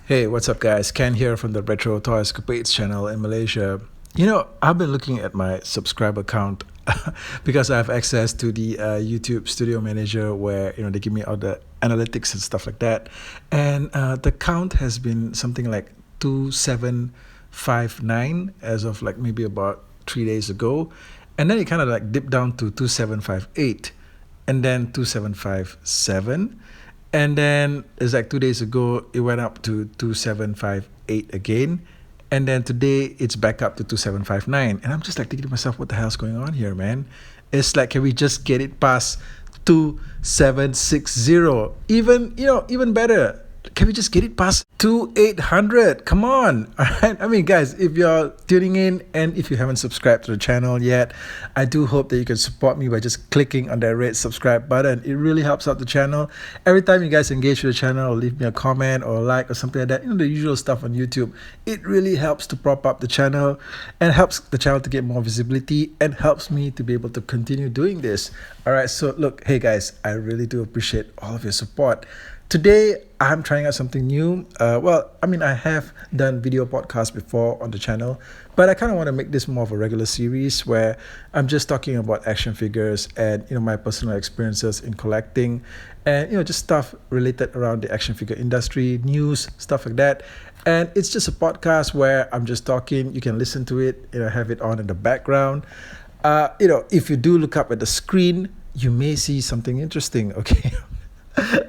Hey, what's up, guys? Ken here from the Retro Toy Escapades channel in Malaysia. I've been looking at my subscriber count because I have access to the YouTube Studio Manager where they give me all the analytics and stuff like that, and the count has been something like 2759 as of like maybe about 3 days ago, and then it kind of like dipped down to 2758, and then 2757. And then it's like 2 days ago, it went up to 2758 again. And then today, it's back up to 2759. And I'm just like thinking to myself, what the hell's going on here, man? It's like, can we just get it past 2760? Even better. Can we just get it past 2800? Come on. All right. I mean, guys, if you're tuning in and if you haven't subscribed to the channel yet, I do hope that you can support me by just clicking on that red subscribe button. It really helps out the channel. Every time you guys engage with the channel or leave me a comment or a like or something like that, the usual stuff on YouTube, it really helps to prop up the channel and helps the channel to get more visibility and helps me to be able to continue doing this. All right. So look, hey guys, I really do appreciate all of your support. Today, I'm trying out something new. I have done video podcasts before on the channel, but I kind of want to make this more of a regular series where I'm just talking about action figures and, my personal experiences in collecting and, just stuff related around the action figure industry, news, stuff like that. And it's just a podcast where I'm just talking. You can listen to it, have it on in the background. If you do look up at the screen, you may see something interesting, okay?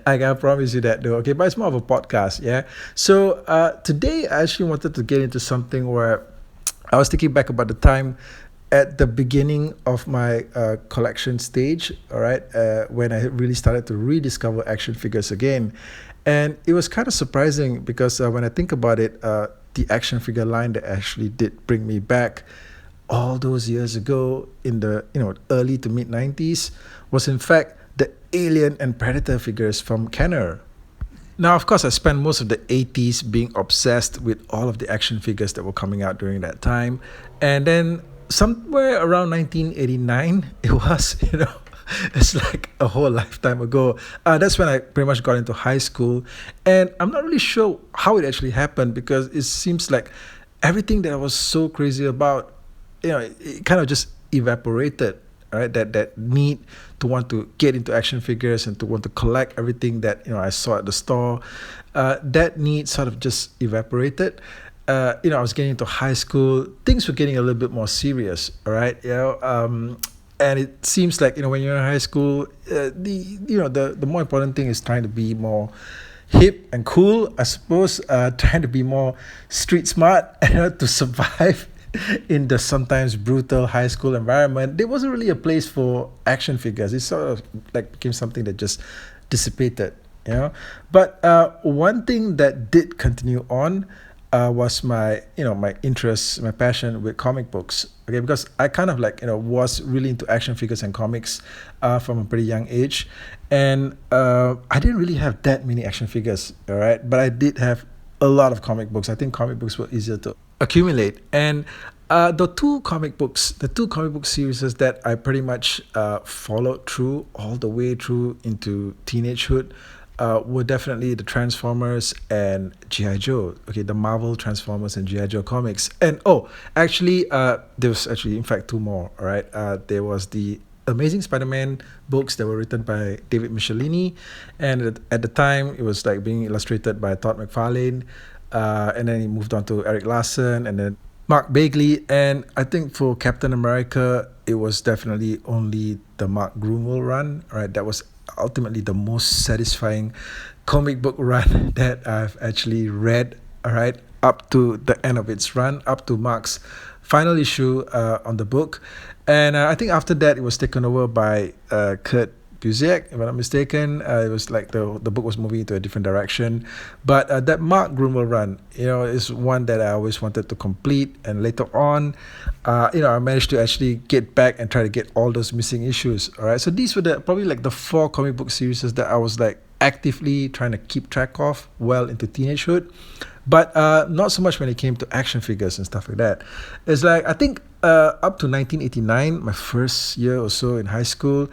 I can promise you that though, okay? But it's more of a podcast, yeah? So today I actually wanted to get into something where I was thinking back about the time at the beginning of my collection stage, all right? When I really started to rediscover action figures again. And it was kind of surprising because when I think about it, the action figure line that actually did bring me back all those years ago in the early to mid 90s was in fact the Alien and Predator figures from Kenner. Now, of course, I spent most of the 80s being obsessed with all of the action figures that were coming out during that time. And then somewhere around 1989, it was, it's like a whole lifetime ago. That's when I pretty much got into high school. And I'm not really sure how it actually happened because it seems like everything that I was so crazy about, it kind of just evaporated. Right, that need to want to get into action figures and to want to collect everything that I saw at the store, that need sort of just evaporated. I was getting into high school, things were getting a little bit more serious. All right, and it seems like when you're in high school, the more important thing is trying to be more hip and cool, I suppose, trying to be more street smart, to survive in the sometimes brutal high school environment. There wasn't really a place for action figures. It sort of like became something that just dissipated, But one thing that did continue on was my interest, my passion with comic books. Okay, because I kind of was really into action figures and comics from a pretty young age, and I didn't really have that many action figures, all right, but I did have a lot of comic books. I think comic books were easier to accumulate, and the two comic book series that I pretty much followed through all the way through into teenagehood were definitely the Transformers and G.I. Joe. Okay, the Marvel Transformers and G.I. Joe comics. And there was actually in fact two more. All right, there was the Amazing Spider-Man books that were written by David Michelini, and at the time it was like being illustrated by Todd McFarlane, and then he moved on to Eric Larson and then Mark Bagley. And I think for Captain America, it was definitely only the Mark Gruenwald run. Right, that was ultimately the most satisfying comic book run that I've actually read. All right, up to the end of its run, up to Mark's final issue on the book. And I think after that, it was taken over by Kurt Busiek, if I'm not mistaken. It was like the book was moving into a different direction. But that Mark Gruenwald run, is one that I always wanted to complete. And later on, I managed to actually get back and try to get all those missing issues. All right. So these were probably the 4 comic book series that I was actively trying to keep track of well into teenagehood. But not so much when it came to action figures and stuff like that. It's I think up to 1989, my first year or so in high school,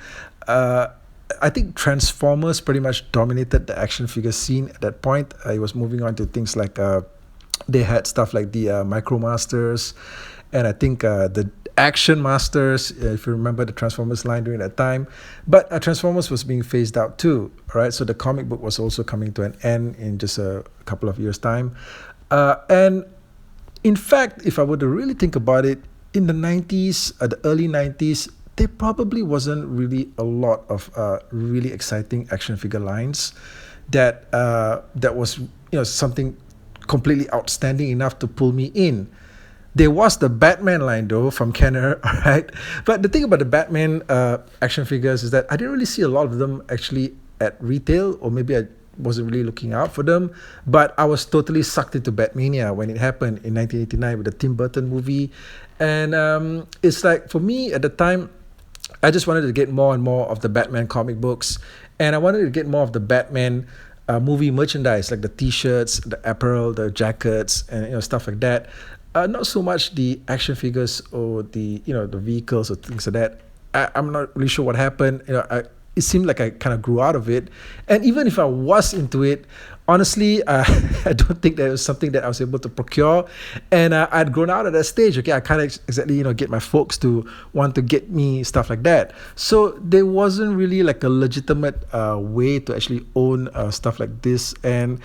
I think Transformers pretty much dominated the action figure scene at that point. It was moving on to things like they had stuff like the Micromasters, and I think the Action Masters, if you remember the Transformers line during that time. But Transformers was being phased out too, right? So the comic book was also coming to an end in just a couple of years' time. And in fact, if I were to really think about it, in the 90s, the early 90s, there probably wasn't really a lot of really exciting action figure lines that was something completely outstanding enough to pull me in. There was the Batman line though from Kenner, all right. But the thing about the Batman action figures is that I didn't really see a lot of them actually at retail, or maybe I wasn't really looking out for them. But I was totally sucked into Batmania when it happened in 1989 with the Tim Burton movie, and it's like for me at the time, I just wanted to get more and more of the Batman comic books, and I wanted to get more of the Batman movie merchandise, like the T-shirts, the apparel, the jackets, and stuff like that. Not so much the action figures or the the vehicles or things like that. I'm not really sure what happened. It seemed like I kind of grew out of it, and even if I was into it, honestly, I don't think that was something that I was able to procure, and I'd grown out at that stage. Okay, I can't exactly get my folks to want to get me stuff like that. So there wasn't really like a legitimate way to actually own stuff like this, and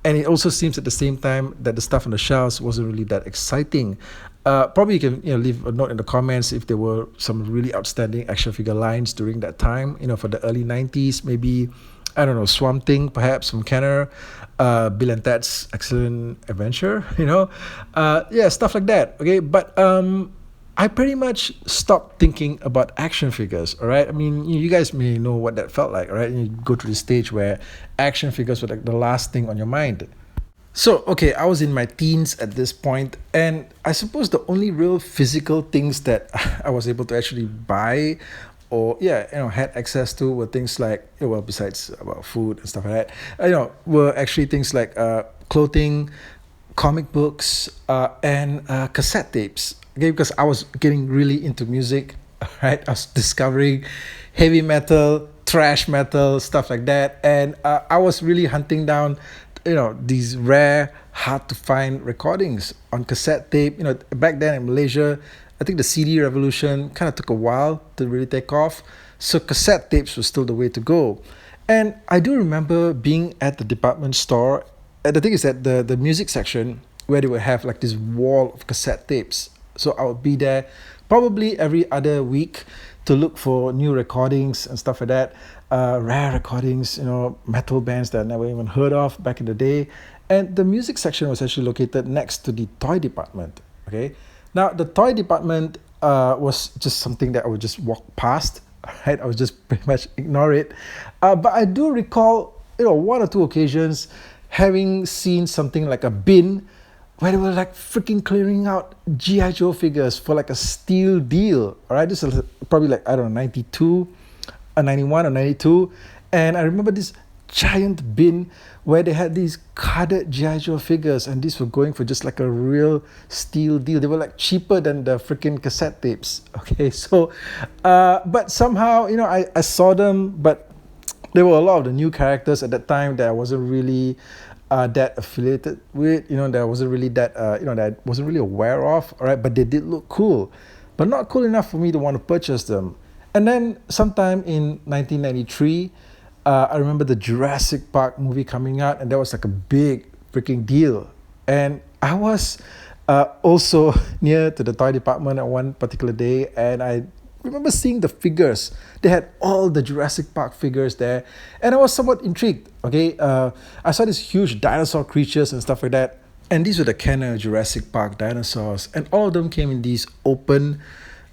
it also seems at the same time that the stuff on the shelves wasn't really that exciting. Probably you can leave a note in the comments if there were some really outstanding action figure lines during that time. For the early 90s, maybe I don't know, Swamp Thing perhaps from Kenner, Bill and Ted's Excellent Adventure. Stuff like that. Okay, but I pretty much stopped thinking about action figures, all right? I mean, you guys may know what that felt like, all right? You go to the stage where action figures were like the last thing on your mind. So, okay, I was in my teens at this point, and I suppose the only real physical things that I was able to actually buy or had access to were things like, besides about food and stuff like that, were actually things like clothing, comic books, and cassette tapes. Okay, because I was getting really into music, right? I was discovering heavy metal, thrash metal, stuff like that, and I was really hunting down, these rare, hard to find recordings on cassette tape. Back then in Malaysia, I think the CD revolution kind of took a while to really take off, so cassette tapes was still the way to go. And I do remember being at the department store. And the thing is that the music section, where they would have like this wall of cassette tapes. So I would be there probably every other week to look for new recordings and stuff like that. Rare recordings, metal bands that I never even heard of back in the day. And the music section was actually located next to the toy department. Okay. Now the toy department was just something that I would just walk past. Right. I would just pretty much ignore it. But I do recall, one or two occasions having seen something like a bin where they were like freaking clearing out G.I. Joe figures for like a steal deal. All right, this is probably like, I don't know, 92, 91 or 92. And I remember this giant bin where they had these carded G.I. Joe figures, and these were going for just like a real steal deal. They were like cheaper than the freaking cassette tapes. Okay, so, but somehow, I saw them, but there were a lot of the new characters at that time that I wasn't really that affiliated with, that I wasn't really that that I wasn't really aware of, all right, but they did look cool, but not cool enough for me to want to purchase them. And then sometime in 1993, I remember the Jurassic Park movie coming out, and that was like a big freaking deal. And I was also near to the toy department at one particular day, and I remember seeing the figures. They had all the Jurassic Park figures there, and I was somewhat intrigued. Okay, I saw these huge dinosaur creatures and stuff like that, and these were the Kenner Jurassic Park dinosaurs, and all of them came in these open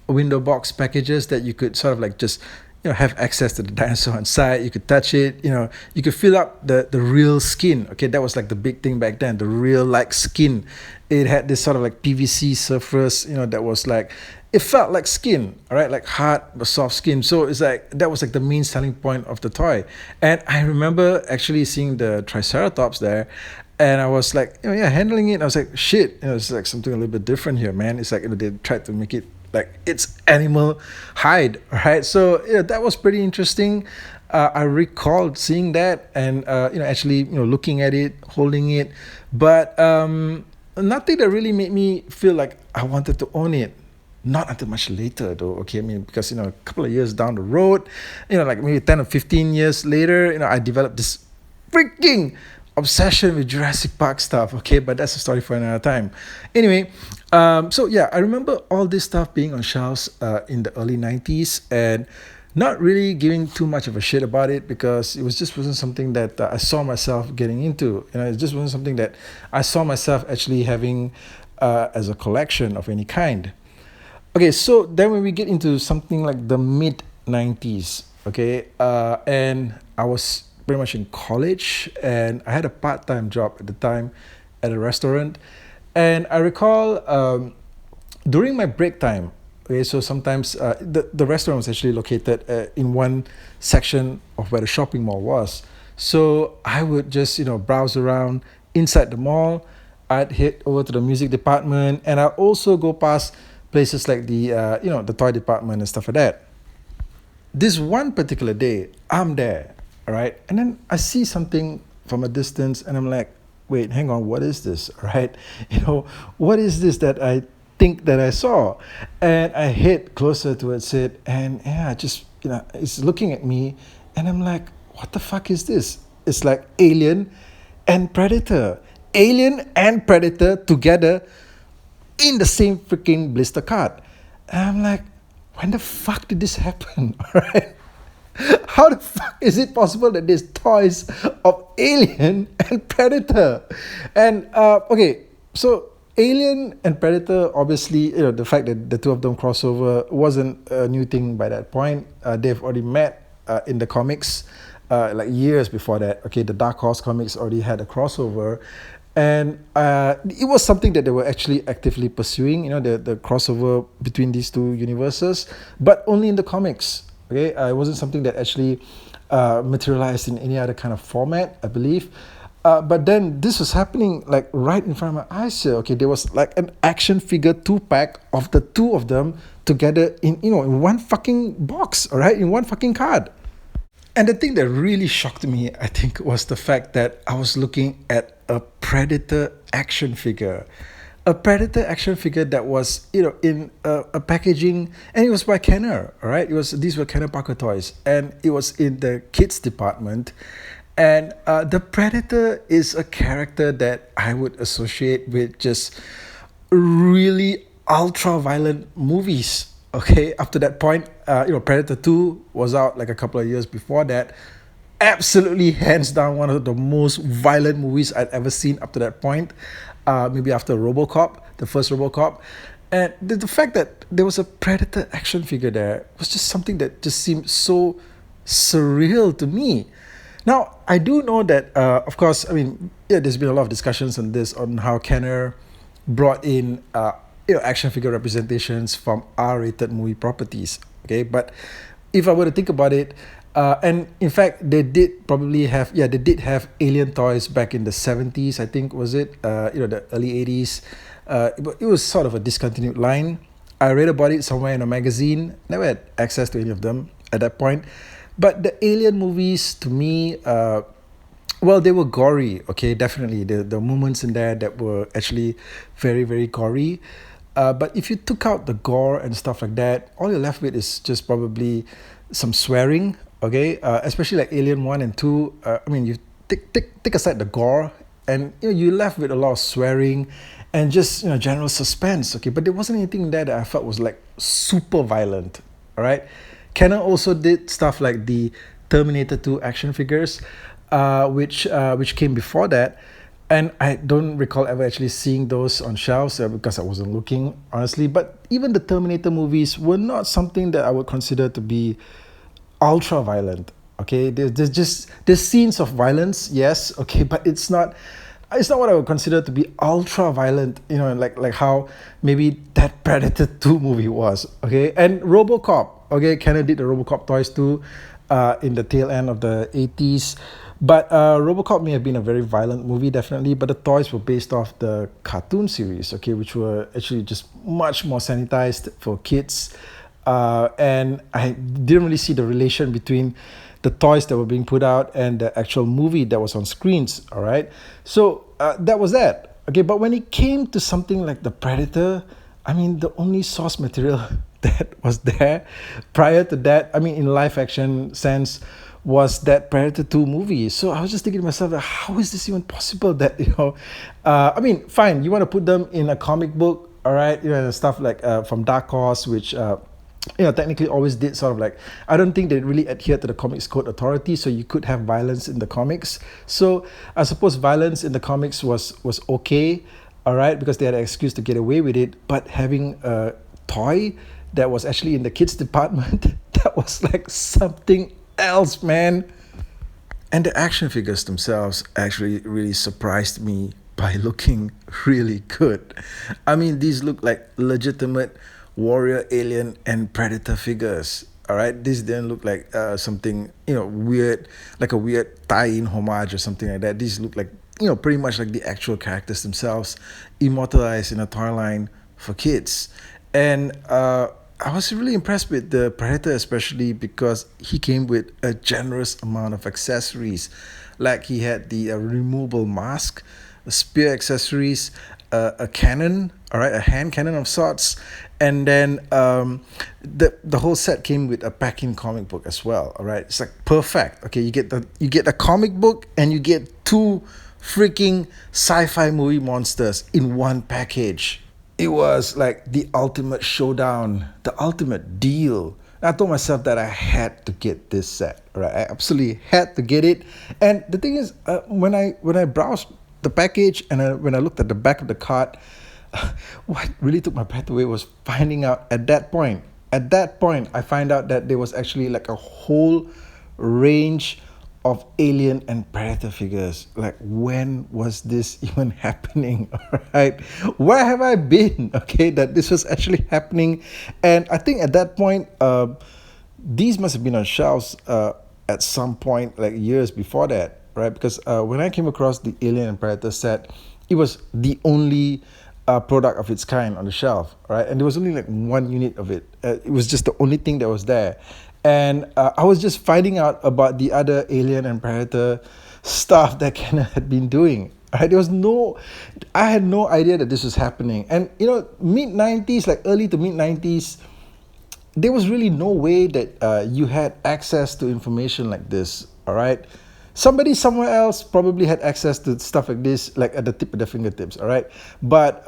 window box packages that you could sort of like just have access to the dinosaur inside. You could touch it, you could fill up the real skin. Okay, that was like the big thing back then, the real like skin. It had this sort of like PVC surface, that was like, it felt like skin, all right, like hard but soft skin. So it's like that was like the main selling point of the toy. And I remember actually seeing the Triceratops there, and I was like, handling it. I was like, shit, it's like something a little bit different here, man. It's like they tried to make it like its animal hide, right? So yeah, that was pretty interesting. I recalled seeing that and actually looking at it, holding it, but nothing that really made me feel like I wanted to own it. Not until much later, though. Okay, I mean, because a couple of years down the road, like maybe 10 or 15 years later, I developed this freaking obsession with Jurassic Park stuff. Okay, but that's a story for another time. Anyway, so yeah, I remember all this stuff being on shelves in the early '90s and not really giving too much of a shit about it because it was just wasn't something that I saw myself getting into. It just wasn't something that I saw myself actually having as a collection of any kind. Okay, so then when we get into something like the mid '90s, okay, and I was pretty much in college, and I had a part-time job at the time at a restaurant, and I recall during my break time. Okay, so sometimes the restaurant was actually located in one section of where the shopping mall was. So I would just browse around inside the mall. I'd head over to the music department, and I also go past places like the toy department and stuff like that. This one particular day, I'm there, all right, and then I see something from a distance, and I'm like, wait, hang on, what is this? All right, what is this that I think that I saw? And I head closer towards it, and yeah, just it's looking at me, and I'm like, what the fuck is this? It's like Alien and Predator. Alien and Predator together in the same freaking blister card. And I'm like, when the fuck did this happen? All right. How the fuck is it possible that there's toys of Alien and Predator? And okay, so Alien and Predator, obviously, the fact that the two of them crossover wasn't a new thing by that point. They've already met in the comics, like years before that. Okay, the Dark Horse comics already had a crossover, and it was something that they were actually actively pursuing. The crossover between these two universes, but only in the comics. Okay, it wasn't something that actually materialized in any other kind of format, I believe. But then this was happening like right in front of my eyes here. Okay, there was like an action figure 2-pack of the two of them together in one fucking box, all right, in one fucking card. And the thing that really shocked me, I think, was the fact that I was looking at a Predator action figure. A Predator action figure that was, in a packaging, and it was by Kenner, all right? These were Kenner Parker toys, and it was in the kids department. And the Predator is a character that I would associate with just really ultra-violent movies. Okay, up to that point, Predator 2 was out like a couple of years before that. Absolutely, hands down, one of the most violent movies I'd ever seen up to that point. Maybe after RoboCop, the first RoboCop. And the fact that there was a Predator action figure there was just something that just seemed so surreal to me. Now, I do know that, of course, I mean, yeah, there's been a lot of discussions on this, on how Kenner brought in action figure representations from R-rated movie properties. Okay, but if I were to think about it, and in fact, they did have Alien toys back in the 70s, I think, was it? The early 80s. It was sort of a discontinued line. I read about it somewhere in a magazine. Never had access to any of them at that point. But the Alien movies, to me, well, they were gory, okay, definitely. The moments in there that were actually very, very gory. But if you took out the gore and stuff like that, all you're left with is just probably some swearing, okay? Especially like Alien 1 and 2. I mean, you take aside the gore, and you're left with a lot of swearing and just general suspense, okay? But there wasn't anything there that I felt was like super violent, all right? Kenner also did stuff like the Terminator 2 action figures, which came before that. And I don't recall ever actually seeing those on shelves because I wasn't looking, honestly. But even the Terminator movies were not something that I would consider to be ultra violent. Okay, there's scenes of violence, yes. Okay, but it's not what I would consider to be ultra violent. Like how maybe that Predator 2 movie was. Okay, and RoboCop. Okay, Kenner did the RoboCop toys too, in the tail end of the 80s. But RoboCop may have been a very violent movie, definitely. But the toys were based off the cartoon series, okay, which were actually just much more sanitized for kids. And I didn't really see the relation between the toys that were being put out and the actual movie that was on screens. All right, so that was that. Okay, but when it came to something like the Predator, I mean, the only source material that was there prior to that, I mean, in live action sense, was that Predator 2 movie. So I was just thinking to myself, like, how is this even possible that, I mean, fine, you want to put them in a comic book, all right, stuff like from Dark Horse, which, technically always did sort of like, I don't think they really adhered to the Comics Code Authority, so you could have violence in the comics. So I suppose violence in the comics was okay, all right, because they had an excuse to get away with it. But having a toy that was actually in the kids department, that was like something else, man. And the action figures themselves actually really surprised me by looking really good. I mean, these look like legitimate warrior, alien, and predator figures. All right, these didn't look like something weird, like a weird tie-in homage or something like that. These look like pretty much like the actual characters themselves, immortalized in a toy line for kids. And I was really impressed with the Predator, especially because he came with a generous amount of accessories. Like he had the removable mask, spear accessories, a cannon, all right, a hand cannon of sorts, and then the whole set came with a packing comic book as well. All right, it's like perfect. Okay, you get a comic book and you get two freaking sci-fi movie monsters in one package. It was like the ultimate showdown, the ultimate deal. And I told myself that I had to get this set, right? I absolutely had to get it. And the thing is, when I browsed the package and when I looked at the back of the card, what really took my breath away was finding out at that point. At that point, I find out that there was actually like a whole range of alien and predator figures. Like, when was this even happening? All right, where have I been? Okay, that this was actually happening. And I think at that point, these must have been on shelves at some point, like years before that, right? Because when I came across the alien and predator set, it was the only product of its kind on the shelf, right? And there was only like one unit of it. It was just the only thing that was there. And I was just finding out about the other alien and predator stuff that Kenner had been doing. Right? I had no idea that this was happening. And mid-90s, like early to mid-90s, there was really no way that you had access to information like this. All right. Somebody somewhere else probably had access to stuff like this, like at the tip of their fingertips, all right? But,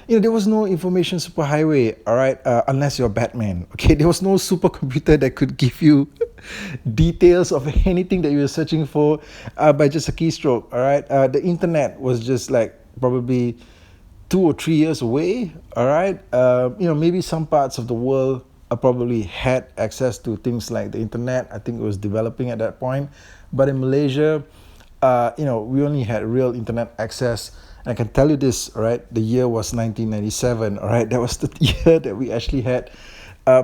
there was no information superhighway, all right, unless you're Batman, okay? There was no supercomputer that could give you details of anything that you were searching for by just a keystroke, all right? The internet was just like probably 2 or 3 years away, all right? Maybe some parts of the world probably had access to things like the internet. I think it was developing at that point. But in Malaysia, we only had real internet access. And I can tell you this, all right? The year was 1997, all right? That was the year that we actually had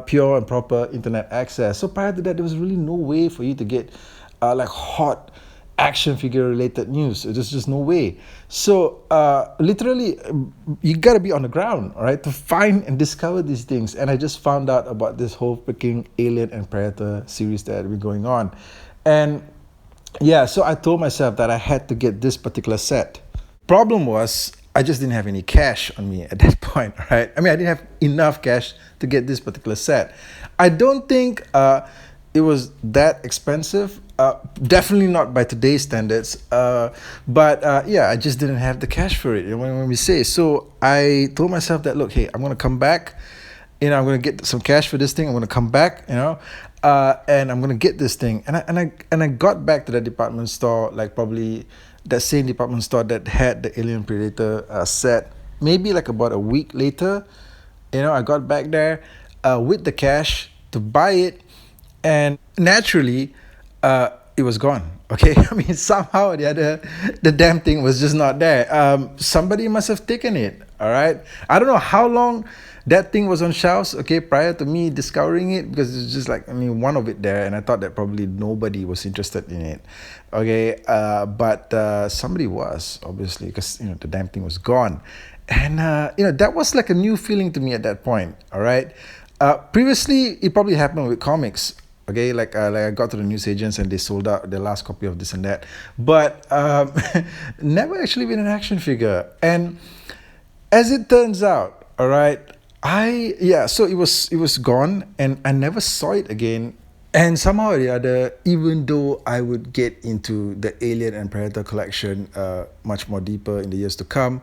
pure and proper internet access. So prior to that, there was really no way for you to get like hot action figure related news. There's just no way. So literally, you gotta be on the ground, all right, to find and discover these things. And I just found out about this whole freaking Alien and Predator series that had been going on. And yeah, so I told myself that I had to get this particular set. Problem was, I just didn't have any cash on me at that point, right? I mean, I didn't have enough cash to get this particular set. I don't think it was that expensive. Definitely not by today's standards. But I just didn't have the cash for it. When we say so, I told myself that, look, hey, I'm gonna come back. I'm gonna get some cash for this thing. I'm gonna come back. And I'm gonna get this thing. And I got back to the department store, like probably that same department store that had the Alien Predator set. Maybe like about a week later, I got back there with the cash to buy it, and naturally, it was gone. Okay, I mean, somehow or the other, the damn thing was just not there. Somebody must have taken it. All right, I don't know how long that thing was on shelves. Okay, prior to me discovering it, because it's just like, I mean, one of it there, and I thought that probably nobody was interested in it. Okay, but somebody was, obviously, because the damn thing was gone, and that was like a new feeling to me at that point. All right, previously it probably happened with comics. Okay, like I got to the newsagents and they sold out the last copy of this and that, but never actually been an action figure. And as it turns out, all right, so it was gone, and I never saw it again. And somehow or the other, even though I would get into the Alien and Predator collection much more deeper in the years to come,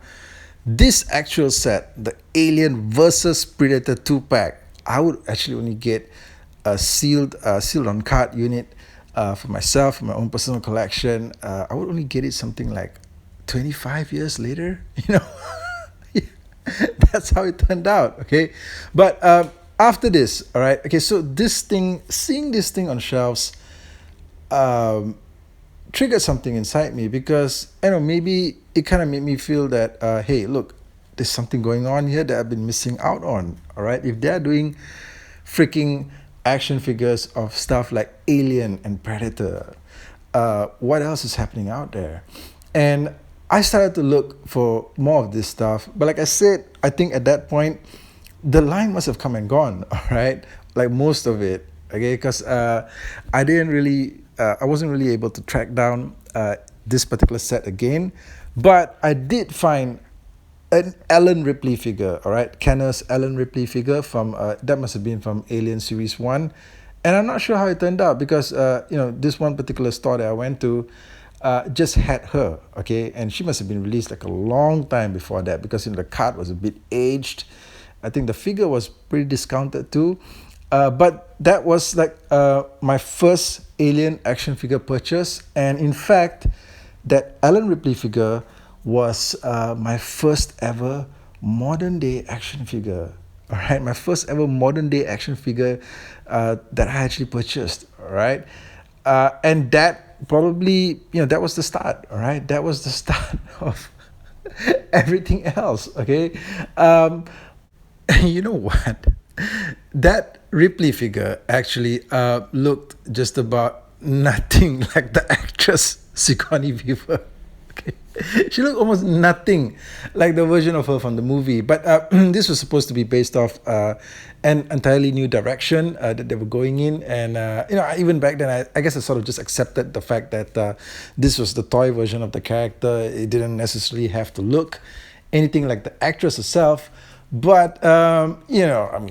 this actual set, the Alien versus Predator 2-pack, I would actually only get a sealed on card unit for myself, for my own personal collection. I would only get it something like 25 years later, That's how it turned out, okay? But after this, all right, okay, so seeing this thing on shelves triggered something inside me, because, maybe it kind of made me feel that, hey, look, there's something going on here that I've been missing out on, all right? If they're doing freaking action figures of stuff like Alien and Predator, what else is happening out there? And I started to look for more of this stuff, but like I said, I think at that point the line must have come and gone, all right, like most of it, okay, because I wasn't really able to track down this particular set again, but I did find an Ellen Ripley figure, all right, Kenner's Ellen Ripley figure from that must have been from Alien Series 1, and I'm not sure how it turned out, because this one particular store that I went to just had her, okay, and she must have been released like a long time before that, because the card was a bit aged. I think the figure was pretty discounted too, but that was like my first Alien action figure purchase, and in fact, that Ellen Ripley figure was my first ever modern day action figure. All right, my first ever modern day action figure that I actually purchased. All right, and that probably, that was the start. All right, that was the start of everything else. Okay, you know what? That Ripley figure actually looked just about nothing like the actress Sigourney Weaver. Okay. She looked almost nothing like the version of her from the movie. But this was supposed to be based off an entirely new direction that they were going in. And, even back then, I guess I sort of just accepted the fact that this was the toy version of the character. It didn't necessarily have to look anything like the actress herself. But,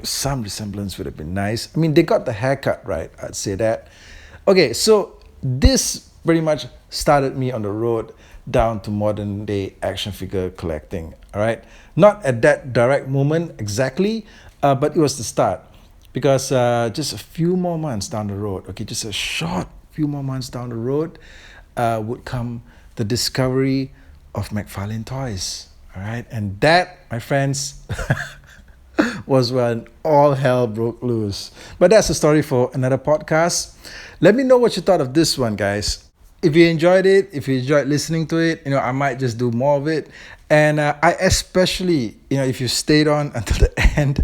some resemblance would have been nice. I mean, they got the haircut right, I'd say that. Okay, so this pretty much started me on the road down to modern day action figure collecting, all right? Not at that direct moment exactly, but it was the start. Because just a few more months down the road, okay, just a short few more months down the road, would come the discovery of McFarlane Toys. All right, and that, my friends, was when all hell broke loose. But that's a story for another podcast. Let me know what you thought of this one, guys. If you enjoyed it, if you enjoyed listening to it, I might just do more of it. And I especially, if you stayed on until the end,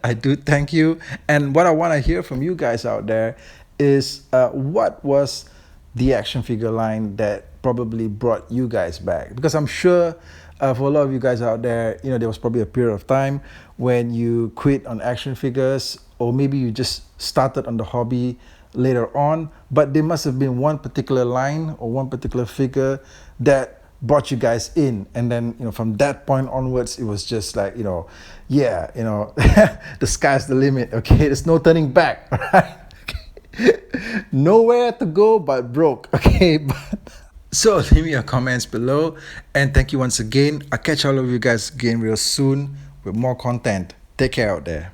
I do thank you. And what I want to hear from you guys out there is what was the action figure line that probably brought you guys back? Because I'm sure for a lot of you guys out there, there was probably a period of time when you quit on action figures, or maybe you just started on the hobby later on, but there must have been one particular line or one particular figure that brought you guys in, and then from that point onwards, it was just like the sky's the limit. Okay, there's no turning back. All right, okay. Nowhere to go but broke. Okay, but. So leave me your comments below, and thank you once again. I'll catch all of you guys again real soon with more content. Take care out there.